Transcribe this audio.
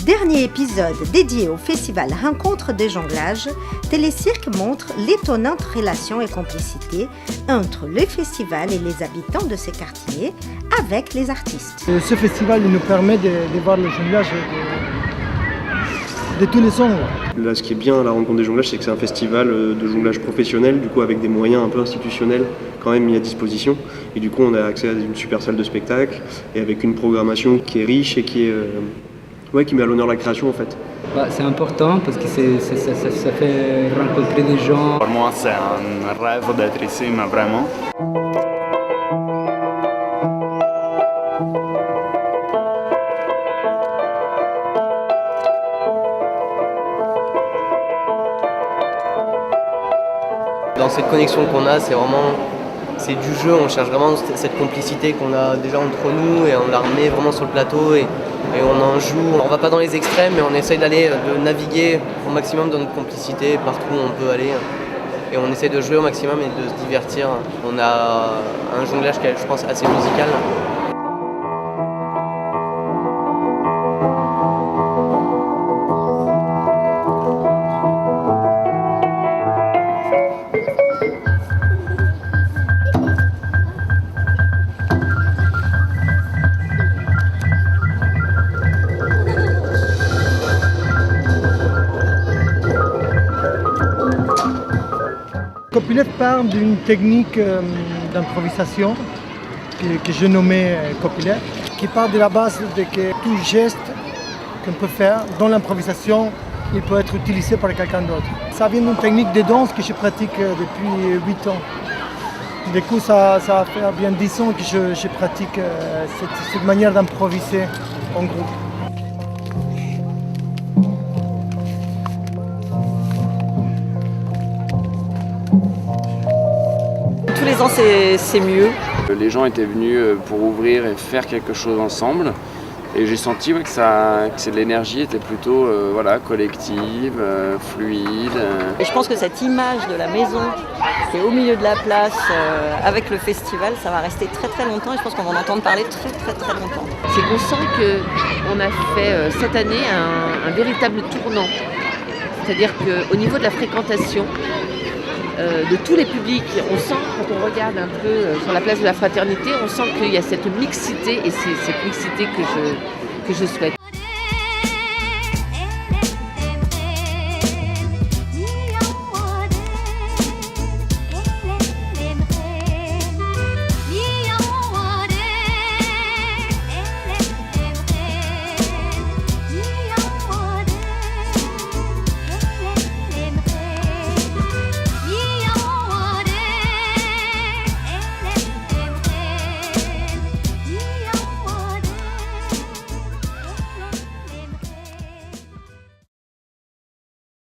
Dernier épisode dédié au festival Rencontre de jonglage, Télécirque montre l'étonnante relation et complicité entre le festival et les habitants de ces quartiers avec les artistes. Ce festival nous permet de voir le jonglage de tous les angles. Là, ce qui est bien à la Rencontre des jonglages, c'est que c'est un festival de jonglage professionnel, du coup avec des moyens un peu institutionnels quand même mis à disposition. Et du coup, on a accès à une super salle de spectacle et avec une programmation qui est riche et qui met à l'honneur la création en fait. C'est important parce que ça fait rencontrer des gens. Pour moi, c'est un rêve d'être ici, mais vraiment. Dans cette connexion qu'on a, c'est du jeu, on cherche vraiment cette complicité qu'on a déjà entre nous et on la remet vraiment sur le plateau et on en joue. On va pas dans les extrêmes mais on essaye de naviguer au maximum dans notre complicité partout où on peut aller et on essaie de jouer au maximum et de se divertir. On a un jonglage qui est, je pense, assez musical. Copyleft parle d'une technique d'improvisation que je nommais copyleft, qui part de la base de que tout geste qu'on peut faire dans l'improvisation, il peut être utilisé par quelqu'un d'autre. Ça vient d'une technique de danse que je pratique depuis 8 ans. Du coup, ça va faire bien 10 ans que je pratique cette manière d'improviser en groupe. Tous les ans, c'est mieux. Les gens étaient venus pour ouvrir et faire quelque chose ensemble. Et j'ai senti que l'énergie était plutôt collective, fluide. Et je pense que cette image de la maison qui est au milieu de la place avec le festival, ça va rester très très longtemps et je pense qu'on va en entendre parler très très très longtemps. C'est qu'on sent qu'on a fait cette année un véritable tournant. C'est-à-dire qu'au niveau de la fréquentation, de tous les publics, on sent, quand on regarde un peu sur la place de la Fraternité, on sent qu'il y a cette mixité et c'est cette mixité que je souhaite.